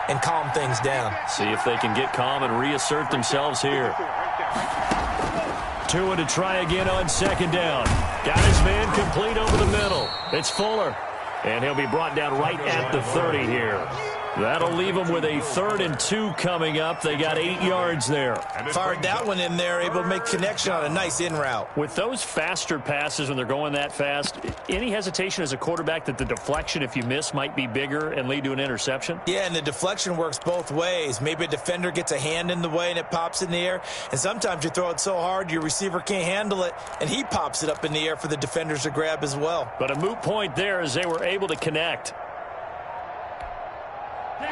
and calm things down. See if they can get calm and reassert themselves here. Tua to try again on second down. Got his man complete over the middle. It's Fuller. And he'll be brought down right at the 30 here. That'll leave them with a 3rd and 2 coming up. They got 8 yards there. Fired that one in there, able to make connection on a nice in route. With those faster passes when they're going that fast, any hesitation as a quarterback that the deflection, if you miss, might be bigger and lead to an interception? Yeah, and the deflection works both ways. Maybe a defender gets a hand in the way and it pops in the air. And sometimes you throw it so hard your receiver can't handle it, and he pops it up in the air for the defenders to grab as well. But a moot point there as they were able to connect.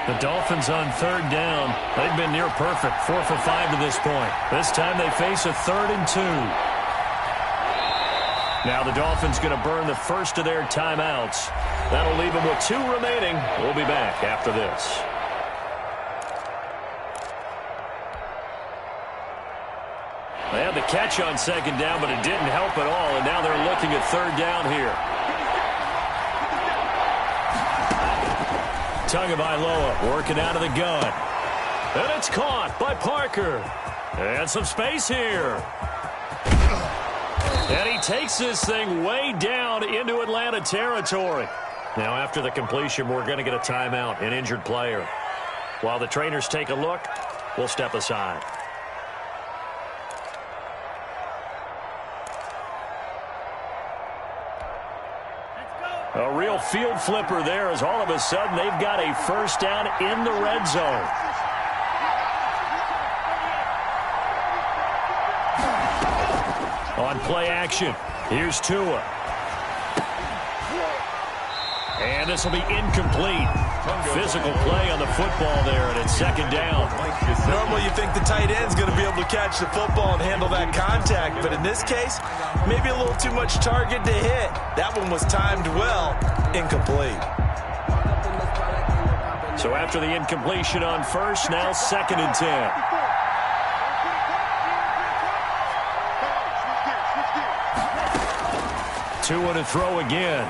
The Dolphins on third down. They've been near perfect, 4 for 5 to this point. This time they face a 3rd and 2. Now the Dolphins going to burn the first of their timeouts. That'll leave them with 2 remaining. We'll be back after this. They had the catch on second down, but it didn't help at all, and now they're looking at third down here. Tagovailoa working out of the gun. And it's caught by Parker. And some space here. And he takes this thing way down into Atlanta territory. Now after the completion, we're going to get a timeout, an injured player. While the trainers take a look, we'll step aside. A real field flipper there as all of a sudden they've got a first down in the red zone. On play action, here's Tua. And this will be incomplete. Physical play on the football there, and it's second down. Normally you think the tight end's going to be able to catch the football and handle that contact, but in this case, maybe a little too much target to hit. That one was timed well, incomplete. So after the incompletion on first, now 2nd and 10. Tua to throw again.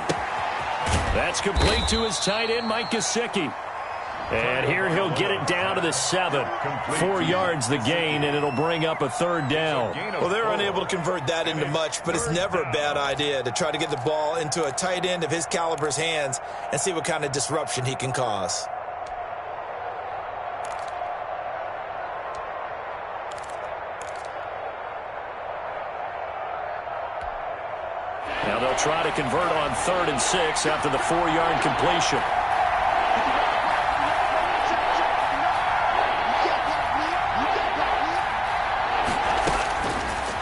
That's complete to his tight end, Mike Gesicki. And here he'll get it down to the 7. 4 yards the gain, and it'll bring up a 3rd down. Well, they're unable to convert that into much, but it's never a bad idea to try to get the ball into a tight end of his caliber's hands and see what kind of disruption he can cause. Now they'll try to convert on 3rd and 6 after the 4-yard completion.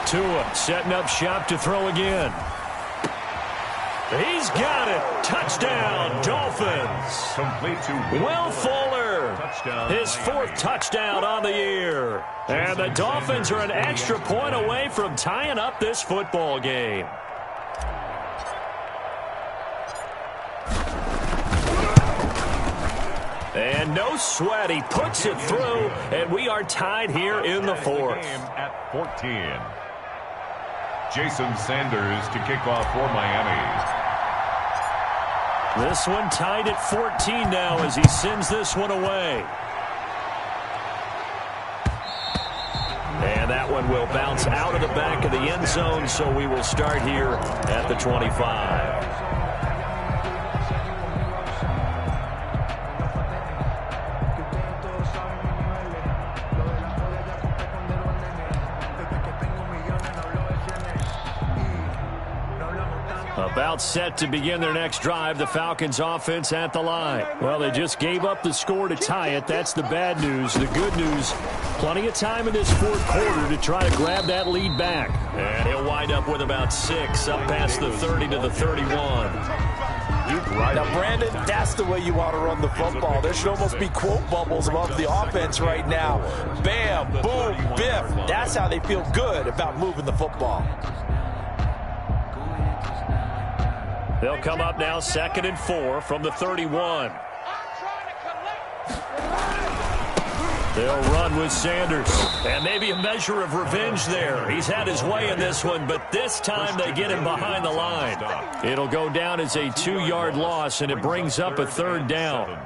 Tua setting up shop to throw again. He's got it. Touchdown, Dolphins. Complete to Will Fuller. His 4th touchdown on the year. And the Dolphins are an extra point away from tying up this football game. And no sweat. He puts it through, and we are tied here in the 4th. At 14. Jason Sanders to kick off for Miami. This one tied at 14 now as he sends this one away. And that one will bounce out of the back of the end zone, so we will start here at the 25. About set to begin their next drive, the Falcons offense at the line. Well, they just gave up the score to tie it. That's the bad news. The good news, plenty of time in this 4th quarter to try to grab that lead back. And he'll wind up with about 6, up past the 30 to the 31. Now, Brandon, that's the way you want to run the football. There should almost be quote bubbles above the offense right now. Bam, boom, biff. That's how they feel good about moving the football. They'll come up now 2nd and 4 from the 31. They'll run with Sanders. And maybe a measure of revenge there. He's had his way in this one, but this time they get him behind the line. It'll go down as a 2-yard loss, and it brings up a 3rd down.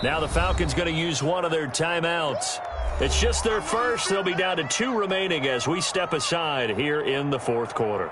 Now the Falcons going to use one of their timeouts. It's just their first. They'll be down to 2 remaining as we step aside here in the 4th quarter.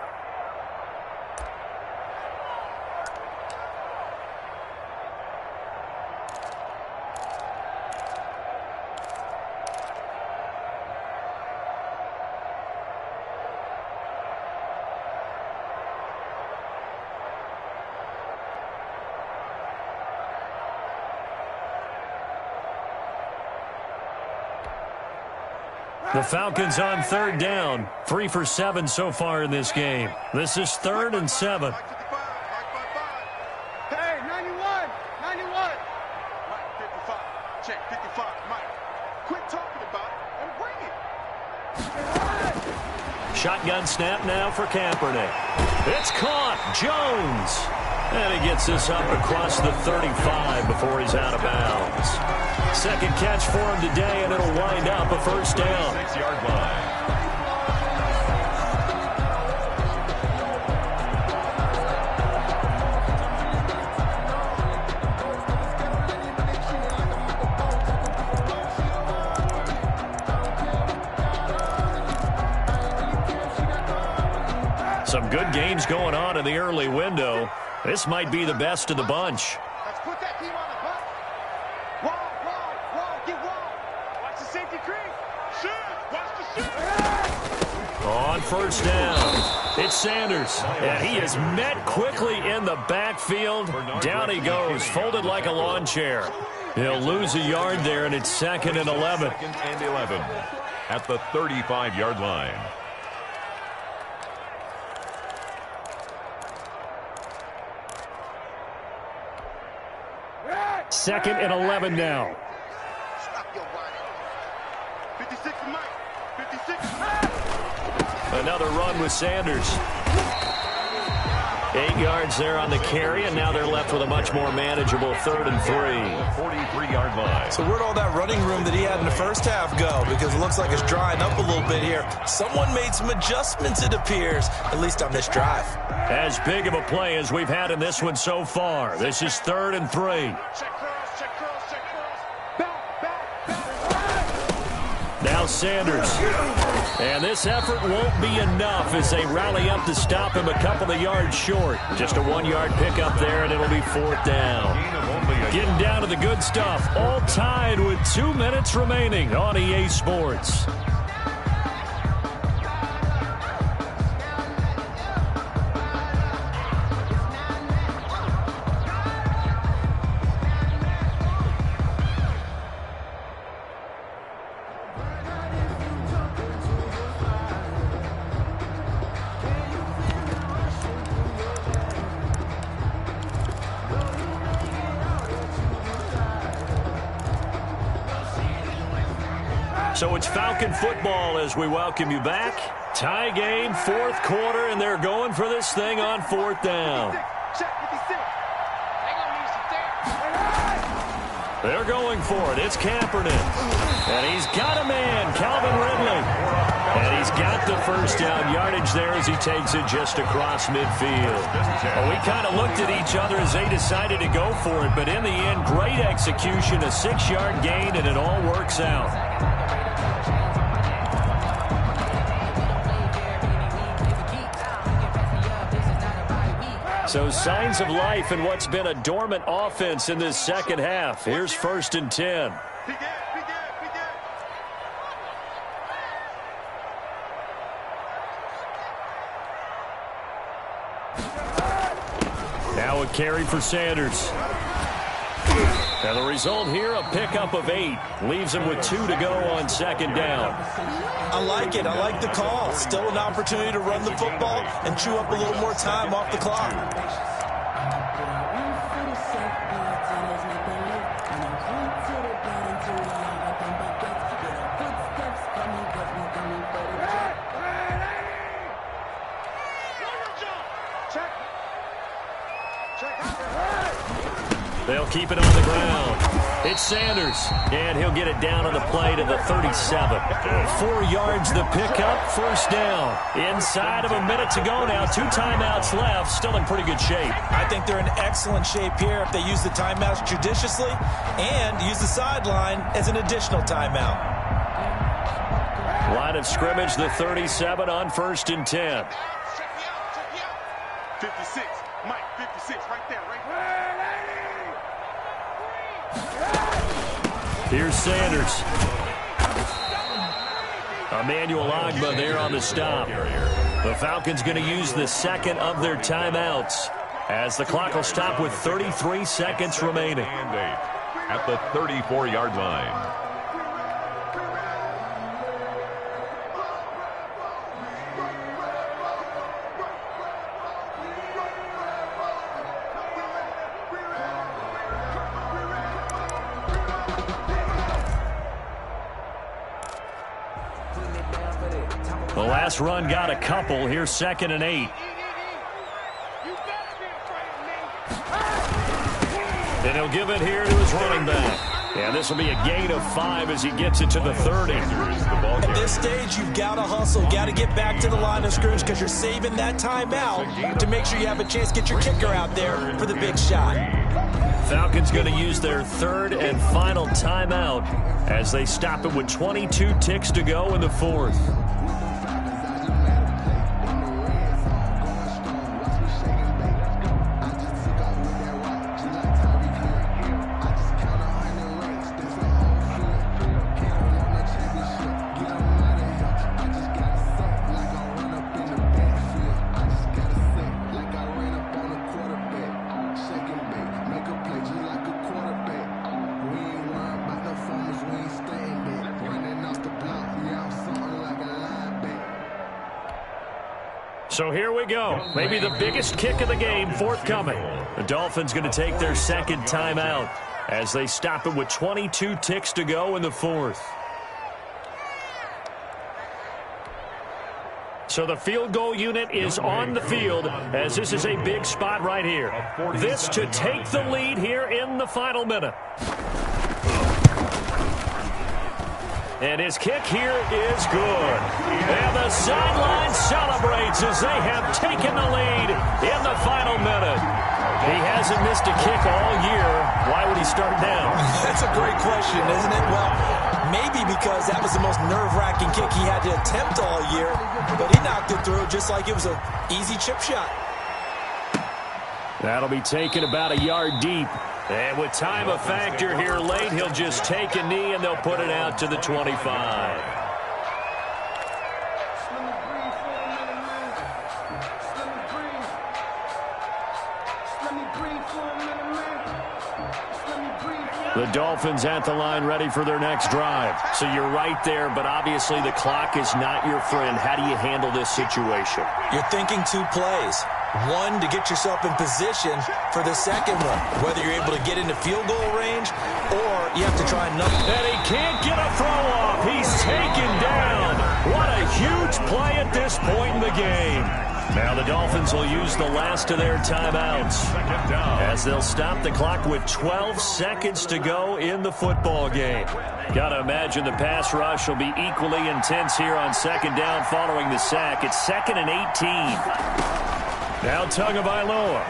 The Falcons on 3rd down, 3 for 7 so far in this game. This is 3rd and 7. Hey, 91, 91. Mike, 55, check, 55, Mike. Quit talking about it and bring it. Shotgun snap now for Kaepernick. It's caught, Jones. And he gets this up across the 35 before he's out of bounds. 2nd catch for him today, and it'll wind up a 1st down. 6-yard line. Some good games going on in the early window. This might be the best of the bunch. Let's put that team on the bus. Wall, get wall. Watch the safety creep. Shoot, watch the shoot. On first down, it's Sanders, and he is met quickly in the backfield. Down he goes, folded like a lawn chair. He'll lose a yard there, and it's 2nd and 11. 2nd and 11 at the 35-yard line. Second and 11 now. Stop your body. 56 Mike. 56. Another run with Sanders. 8 yards there on the carry, and now they're left with a much more manageable 3rd and 3. 43-yard line. So where'd all that running room that he had in the first half go? Because it looks like it's drying up a little bit here. Someone made some adjustments, it appears, at least on this drive. As big of a play as we've had in this one so far. This is 3rd and 3. Check curls, check curls, check curls. Back. Now Sanders. And this effort won't be enough as they rally up to stop him a couple of yards short. Just a 1-yard pickup there, and it'll be 4th down. Getting down to the good stuff. All tied with 2 minutes remaining on EA Sports. So it's Falcon football as we welcome you back. Tie game, 4th quarter, and they're going for this thing on 4th down. They're going for it. It's Kaepernick. And he's got a man, Calvin Ridley. And he's got the first down yardage there as he takes it just across midfield. Well, we kind of looked at each other as they decided to go for it, but in the end, great execution, a 6-yard gain, and it all works out. So signs of life in what's been a dormant offense in this second half. Here's 1st and 10. Now a carry for Sanders. And the result here, a pickup of 8. Leaves him with 2 to go on 2nd down. I like it. I like the call. Still an opportunity to run the football and chew up a little more time off the clock. They'll keep it on the ground. It's Sanders, and he'll get it down on the play to the 37. 4 yards the pickup, 1st down. Inside of a minute to go now, 2 timeouts left, still in pretty good shape. I think they're in excellent shape here if they use the timeouts judiciously and use the sideline as an additional timeout. Line of scrimmage, the 37 on 1st and 10. 56, Mike, 56, right there, right there. Here's Sanders. Emmanuel Ogbah there on the stop. The Falcons going to use the 2nd of their timeouts as the clock will stop with 33 seconds remaining. And 8 at the 34-yard line. The last run got a couple. Here's 2nd and 8. And he'll give it here to his running back. And this will be a gain of 5 as he gets it to the 30. At this stage, you've got to hustle. Got to get back to the line of scrimmage because you're saving that timeout to make sure you have a chance to get your kicker out there for the big shot. Falcons going to use their 3rd and final timeout as they stop it with 22 ticks to go in the 4th. So here we go. Maybe the biggest kick of the game forthcoming. The Dolphins going to take their second timeout as they stop it with 22 ticks to go in the fourth. So the field goal unit is on the field as this is a big spot right here. This to take the lead here in the final minute. And his kick here is good. And the sideline celebrates as they have taken the lead in the final minute. He hasn't missed a kick all year. Why would he start now? That's a great question, isn't it? Well, maybe because that was the most nerve-wracking kick he had to attempt all year, but he knocked it through just like it was an easy chip shot. That'll be taken about a yard deep. And with time a factor here late, he'll just take a knee and they'll put it out to the 25. The Dolphins at the line ready for their next drive. So you're right there, but obviously the clock is not your friend. How do you handle this situation? You're thinking two plays. One, to get yourself in position for the second one, whether you're able to get into field goal range or you have to try another. And he can't get a throw off. He's taken down. What a huge play at this point in the game. Now the Dolphins will use the last of their timeouts as they'll stop the clock with 12 seconds to go in the football game. Got to imagine the pass rush will be equally intense here on second down following the sack. It's 2nd and 18. Now Tagovailoa.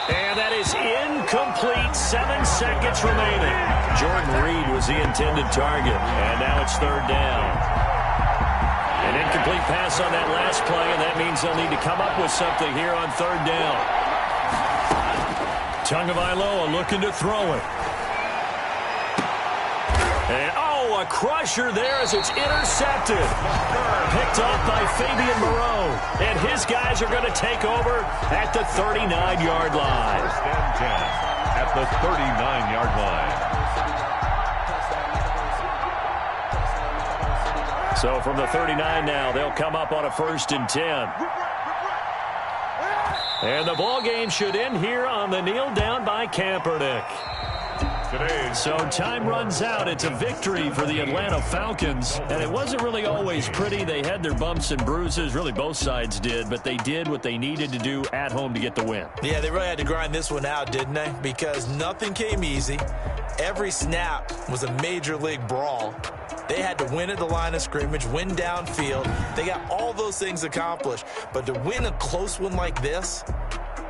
And that is incomplete. 7 seconds remaining. Jordan Reed was the intended target. And now it's third down. An incomplete pass on that last play, and that means they'll need to come up with something here on third down. Tagovailoa looking to throw it. And, a crusher there as it's intercepted. Picked off by Fabian Moreau. And his guys are going to take over at the 39-yard line. First and 10 at the 39-yard line. So from the 39 now, they'll come up on a 1st and 10. And the ball game should end here on the kneel down by Kaepernick. So time runs out. It's a victory for the Atlanta Falcons. And it wasn't really always pretty. They had their bumps and bruises. Really, both sides did. But they did what they needed to do at home to get the win. Yeah, they really had to grind this one out, didn't they? Because nothing came easy. Every snap was a major league brawl. They had to win at the line of scrimmage, win downfield. They got all those things accomplished. But to win a close one like this,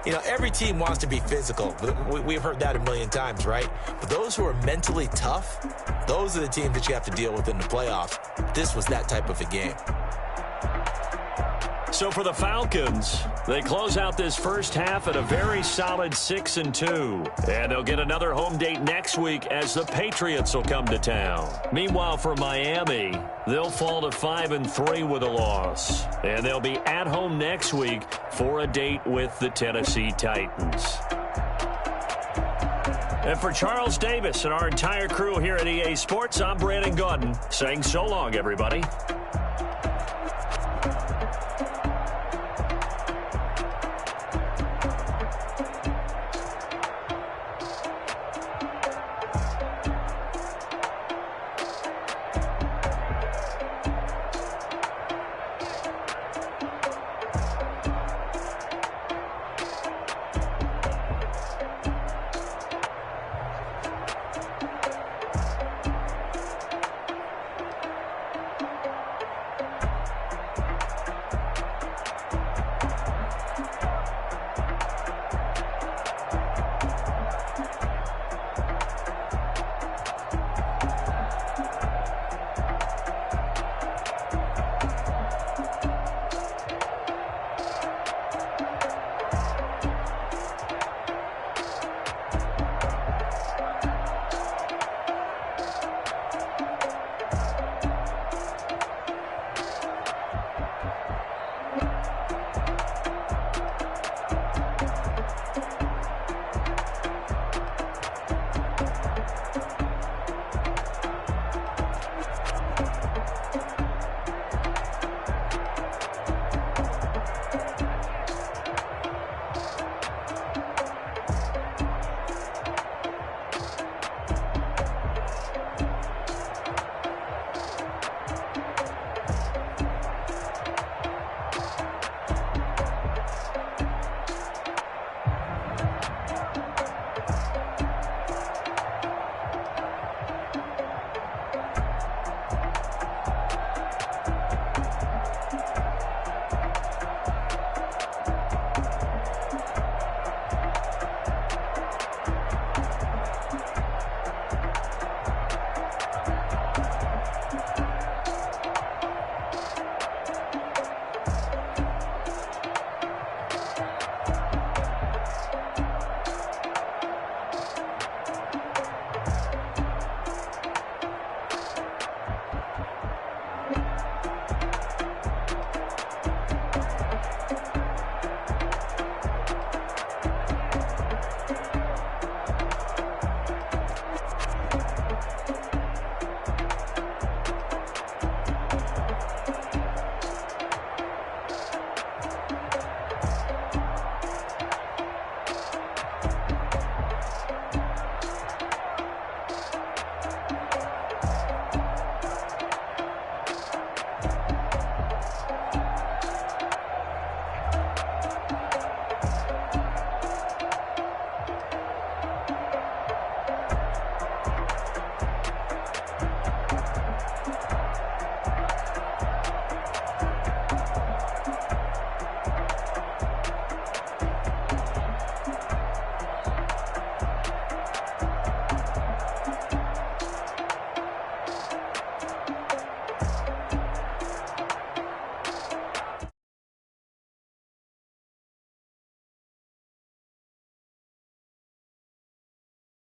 you know, every team wants to be physical. We've heard that a million times, right? But those who are mentally tough, those are the teams that you have to deal with in the playoffs. This was that type of a game. So for the Falcons, they close out this first half at a very solid 6-2. And they'll get another home date next week as the Patriots will come to town. Meanwhile, for Miami, they'll fall to 5-3 with a loss. And they'll be at home next week for a date with the Tennessee Titans. And for Charles Davis and our entire crew here at EA Sports, I'm Brandon Gaudin saying so long, everybody.